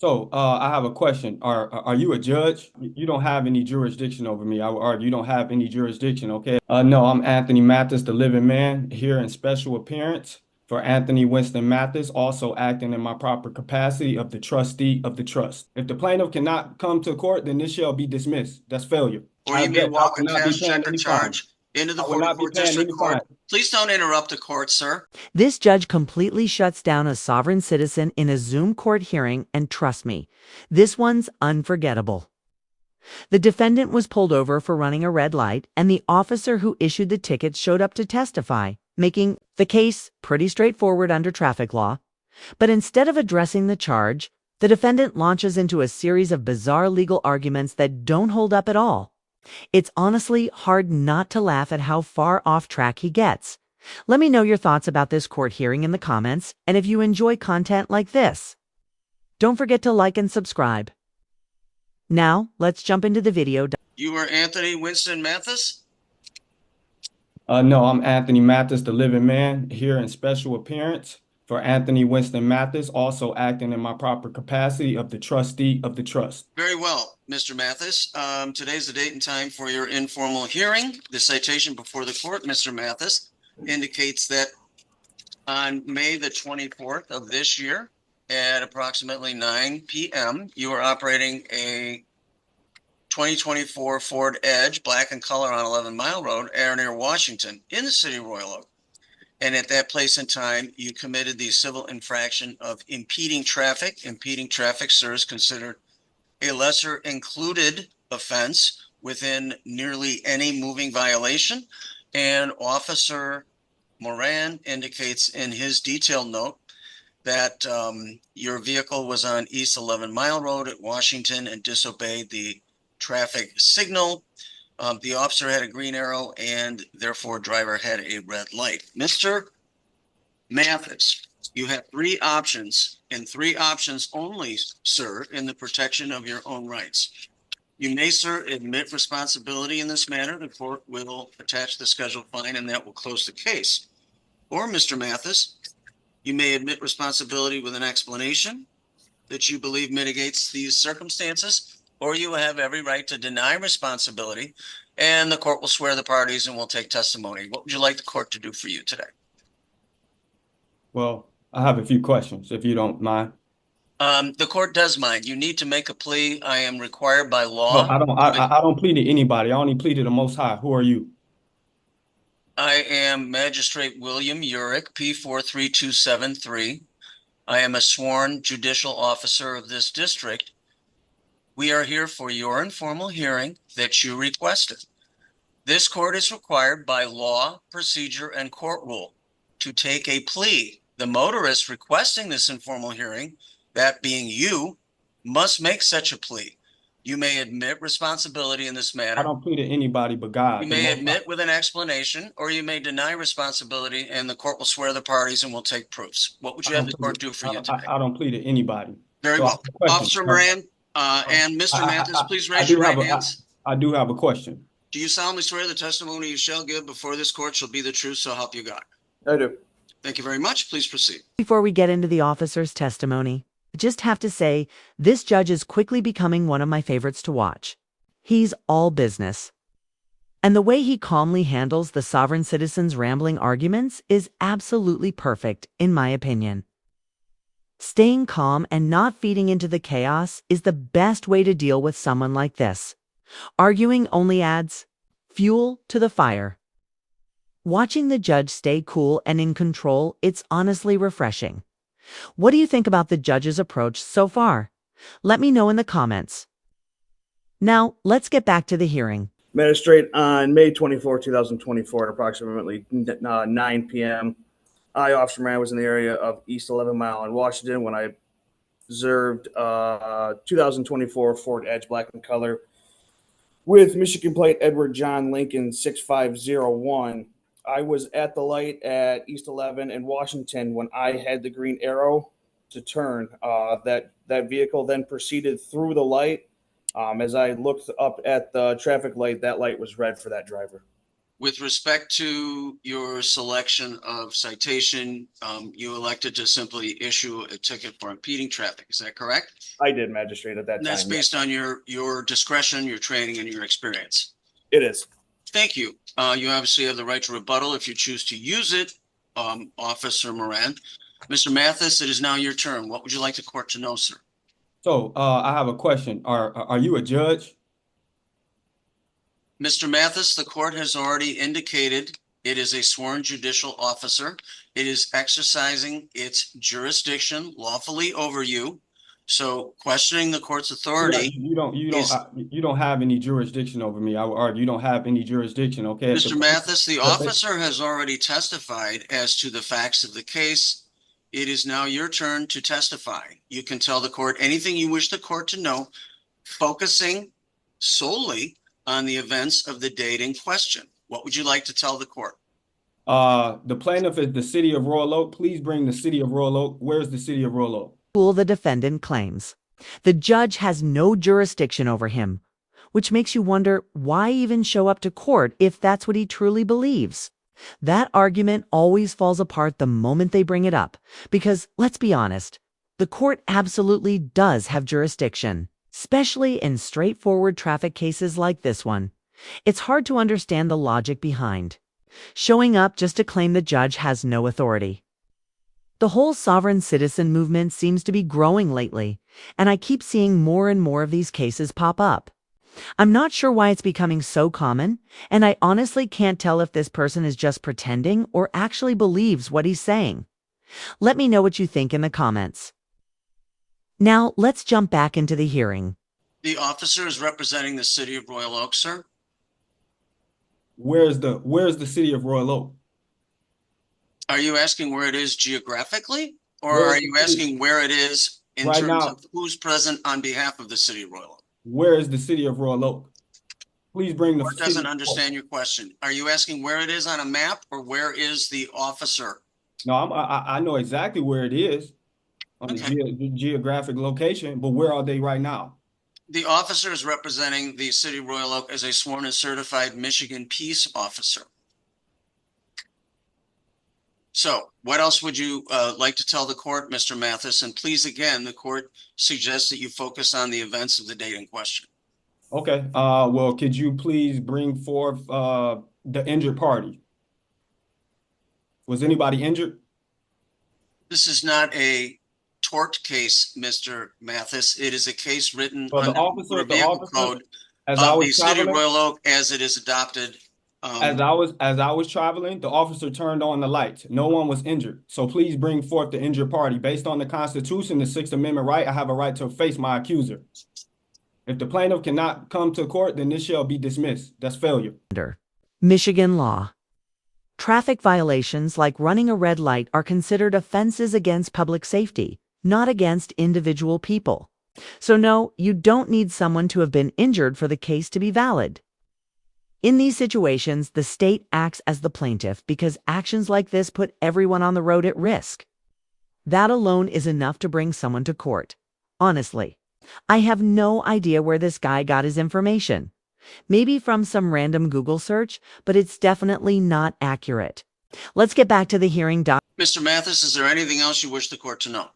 I have a question. Are you a judge? You don't have any jurisdiction over me. I would argue you don't have any jurisdiction, okay? No, I'm Anthony Mathis, the living man, here in special appearance for Anthony Winston Mathis, also acting in my proper capacity of the trustee of the trust. If the plaintiff cannot come to court, then this shall be dismissed. That's failure. Or I you may object. I walk will a not be cash paying check or any fine. charge into the I will not be 44th paying District any fine. Court. Please don't interrupt the court, sir. This judge completely shuts down a sovereign citizen in a Zoom court hearing, and trust me, this one's unforgettable. The defendant was pulled over for running a red light, and the officer who issued the ticket showed up to testify, making the case pretty straightforward under traffic law. But instead of addressing the charge, the defendant launches into a series of bizarre legal arguments that don't hold up at all. It's honestly hard not to laugh at how far off track he gets. Let me know your thoughts about this court hearing in the comments, and if you enjoy content like this, don't forget to like and subscribe. Now, let's jump into the video. You are Anthony Winston Mathis? No, I'm Anthony Mathis, the living man, here in special appearance for Anthony Winston Mathis, also acting in my proper capacity of the trustee of the trust. Very well, Mr. Mathis. Today's the date and time for your informal hearing. The citation before the court, Mr. Mathis, indicates that on May the 24th of this year at approximately 9 p.m., you are operating a 2024 Ford Edge, black in color, on 11 Mile Road, near Washington, in the city of Royal Oak. And at that place and time, you committed the civil infraction of impeding traffic. Impeding traffic, sir, is considered a lesser included offense within nearly any moving violation. And Officer Moran indicates in his detailed note that your vehicle was on East 11 Mile Road at Washington and disobeyed the traffic signal. The officer had a green arrow and therefore driver had a red light. Mr. Mathis, you have three options, and three options only, sir, in the protection of your own rights. You may, sir, admit responsibility in this matter. The court will attach the scheduled fine and that will close the case. Or, Mr. Mathis, you may admit responsibility with an explanation that you believe mitigates these circumstances, or you have every right to deny responsibility, and the court will swear the parties and will take testimony. What would you like the court to do for you today? Well, I have a few questions, if you don't mind. The court does mind. You need to make a plea. I am required by No, law. I don't plead to anybody. I only plead to the Most High. Who are you? I am Magistrate William Urick, P43273. I am a sworn judicial officer of this district. We are here for your informal hearing that you requested. This court is required by law, procedure, and court rule to take a plea. The motorist requesting this informal hearing, that being you, must make such a plea. You may admit responsibility in this matter. I don't plead to anybody but God. You may admit with an explanation, or you may deny responsibility, and the court will swear the parties and will take proofs. What would you have the court do for you today? I don't plead to anybody. Very well. Officer Moran and Mr. Mathis, please raise your right hands. I do have a question. Do you solemnly swear the testimony you shall give before this court shall be the truth, so help you God? I do. Thank you very much. Please proceed. Before we get into the officer's testimony, I just have to say, this judge is quickly becoming one of my favorites to watch. He's all business. And the way he calmly handles the sovereign citizen's rambling arguments is absolutely perfect, in my opinion. Staying calm and not feeding into the chaos is the best way to deal with someone like this. Arguing only adds fuel to the fire. Watching the judge stay cool and in control, it's honestly refreshing. What do you think about the judge's approach so far? Let me know in the comments. Now, let's get back to the hearing. Magistrate, on May 24, 2024, at approximately 9 p.m., I, Officer Moran, was in the area of East 11 Mile in Washington when I observed 2024 Ford Edge, black in color, with Michigan plate Edward John Lincoln 6501. I was at the light at East 11 in Washington when I had the green arrow to turn. That vehicle then proceeded through the light. As I looked up at the traffic light, that light was red for that driver. With respect to your selection of citation, you elected to simply issue a ticket for impeding traffic. Is that correct? I did, magistrate, at that And that's time. Yes. based on your discretion, your training, and your experience. It is. Thank you. You obviously have the right to rebuttal if you choose to use it, Officer Moran. Mr. Mathis, it is now your turn. What would you like the court to know, sir? So, I have a question. Are you a judge? Mr. Mathis, the court has already indicated it is a sworn judicial officer. It is exercising its jurisdiction lawfully over you. So questioning the court's authority. You don't have any jurisdiction over me. I would argue you don't have any jurisdiction. Okay. Mr. Mathis, the officer has already testified as to the facts of the case. It is now your turn to testify. You can tell the court anything you wish the court to know, focusing solely on the events of the date in question. What would you like to tell the court? The plaintiff is the city of Royal Oak. Please bring the city of Royal Oak. Where's the city of Royal Oak? The defendant claims. The judge has no jurisdiction over him, which makes you wonder why even show up to court if that's what he truly believes. That argument always falls apart the moment they bring it up, because let's be honest, the court absolutely does have jurisdiction, especially in straightforward traffic cases like this one. It's hard to understand the logic behind showing up just to claim the judge has no authority. The whole sovereign citizen movement seems to be growing lately, and I keep seeing more and more of these cases pop up. I'm not sure why it's becoming so common, and I honestly can't tell if this person is just pretending or actually believes what he's saying. Let me know what you think in the comments. Now, let's jump back into the hearing. The officer is representing the city of Royal Oak, sir. Where's the city of Royal Oak? Are you asking where it is geographically, or are you asking where it is in terms of who's present on behalf of the city of Royal Oak? Where is the city of Royal Oak? Please bring the Court doesn't understand your question. Are you asking where it is on a map, or where is the officer? No, I know exactly where it is on the geographic location, but where are they right now? The officer is representing the city of Royal Oak as a sworn and certified Michigan peace officer. So what else would you like to tell the court, Mr. Mathis? And please, again, the court suggests that you focus on the events of the date in question. Okay. Well, could you please bring forth the injured party? Was anybody injured? This is not a tort case, Mr. Mathis. It is a case written under the vehicle code of the city of Royal Oak as it is adopted. As I was traveling, the officer turned on the lights. No one was injured. So please bring forth the injured party. Based on the Constitution, the Sixth Amendment right, I have a right to face my accuser. If the plaintiff cannot come to court, then this shall be dismissed. That's failure. Michigan law. Traffic violations like running a red light are considered offenses against public safety, not against individual people. So no, you don't need someone to have been injured for the case to be valid. In these situations, the state acts as the plaintiff because actions like this put everyone on the road at risk. That alone is enough to bring someone to court. Honestly, I have no idea where this guy got his information. Maybe from some random Google search, but it's definitely not accurate. Let's get back to the hearing, Doc. Mr. Mathis, is there anything else you wish the court to know?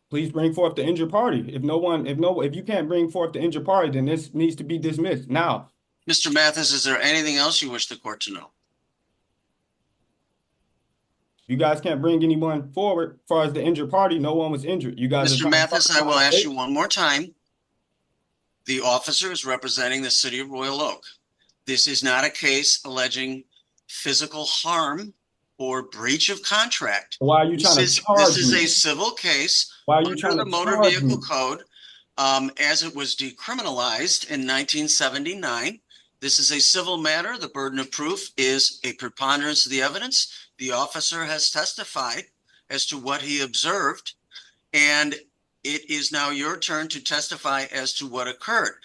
Please bring forth the injured party. If you can't bring forth the injured party, then this needs to be dismissed now. Mr. Mathis, is there anything else you wish the court to know? You guys can't bring anyone forward. As far as the injured party, no one was injured. You guys. Mr. Mathis, I will ask you one more time. The officer is representing the city of Royal Oak. This is not a case alleging physical harm or breach of contract. Why are you trying to charge me? This is a civil case under the Motor Vehicle Code as it was decriminalized in 1979. This is a civil matter. The burden of proof is a preponderance of the evidence. The officer has testified as to what he observed, and it is now your turn to testify as to what occurred.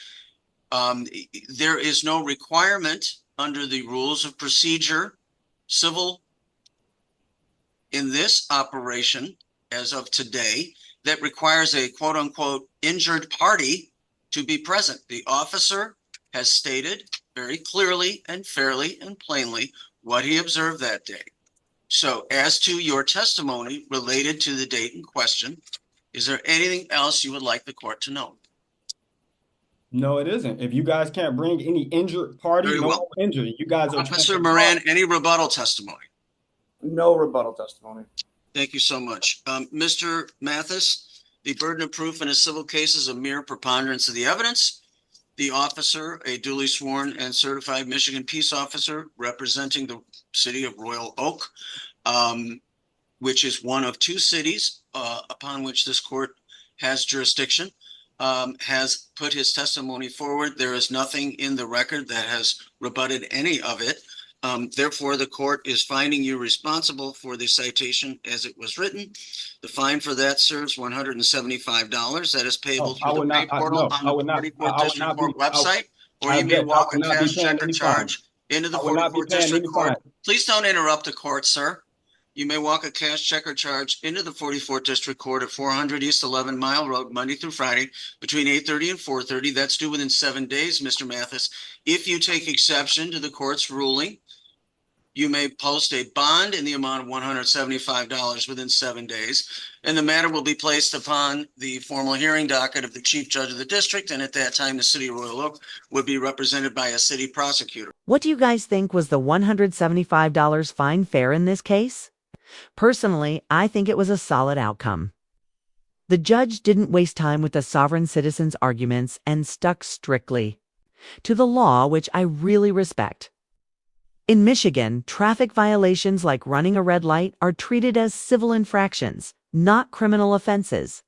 There is no requirement under the rules of procedure, civil, in this operation as of today, that requires a quote unquote injured party to be present. The officer has stated very clearly and fairly and plainly what he observed that day. So as to your testimony related to the date in question, is there anything else you would like the court to know? No, it isn't. If you guys can't bring any injured party, Very no well. one injured. You guys are trying Officer to Moran, any rebuttal testimony? No rebuttal testimony. Thank you so much. Mr. Mathis, the burden of proof in a civil case is a mere preponderance of the evidence. The officer, a duly sworn and certified Michigan peace officer representing the city of Royal Oak, which is one of two cities upon which this court has jurisdiction, has put his testimony forward. There is nothing in the record that has rebutted any of it. Therefore, the court is finding you responsible for the citation as it was written. The fine for that serves $175. That is payable I through the would pay not. portal on I the would not. 44th I would District not be. Court website, or I you may object. I walk a would not be cash paying check or any fine. charge into the I would not be 44th paying District any Court. fine. Please don't interrupt the court, sir. You may walk a cash check or charge into the 44th District Court at 400 East 11 Mile Road, Monday through Friday, between 8:30 and 4:30. That's due within 7 days, Mr. Mathis. If you take exception to the court's ruling, you may post a bond in the amount of $175 within 7 days, and the matter will be placed upon the formal hearing docket of the chief judge of the district, and at that time, the city of Royal Oak would be represented by a city prosecutor. What do you guys think was the $175 fine fair in this case? Personally, I think it was a solid outcome. The judge didn't waste time with the sovereign citizen's arguments and stuck strictly to the law, which I really respect. In Michigan, traffic violations like running a red light are treated as civil infractions, not criminal offenses.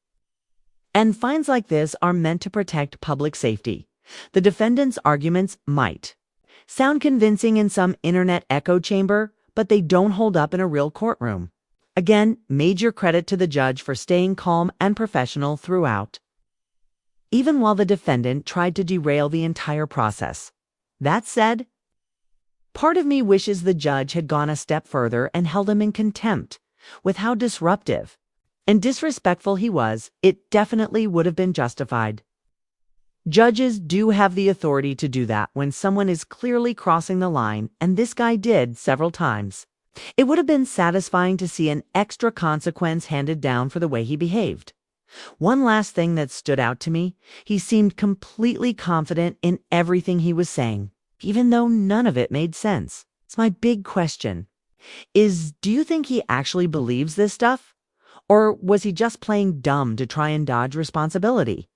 And fines like this are meant to protect public safety. The defendant's arguments might sound convincing in some internet echo chamber, but they don't hold up in a real courtroom. Again, major credit to the judge for staying calm and professional throughout, even while the defendant tried to derail the entire process. That said, part of me wishes the judge had gone a step further and held him in contempt. With how disruptive and disrespectful he was, it definitely would have been justified. Judges do have the authority to do that when someone is clearly crossing the line, and this guy did several times. It would have been satisfying to see an extra consequence handed down for the way he behaved. One last thing that stood out to me, he seemed completely confident in everything he was saying, even though none of it made sense. It's my big question. Do you think he actually believes this stuff? Or was he just playing dumb to try and dodge responsibility?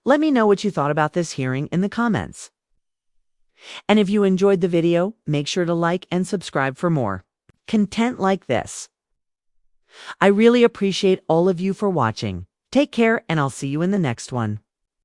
Let me know what you thought about this hearing in the comments. And if you enjoyed the video, make sure to like and subscribe for more content like this. I really appreciate all of you for watching. Take care, and I'll see you in the next one.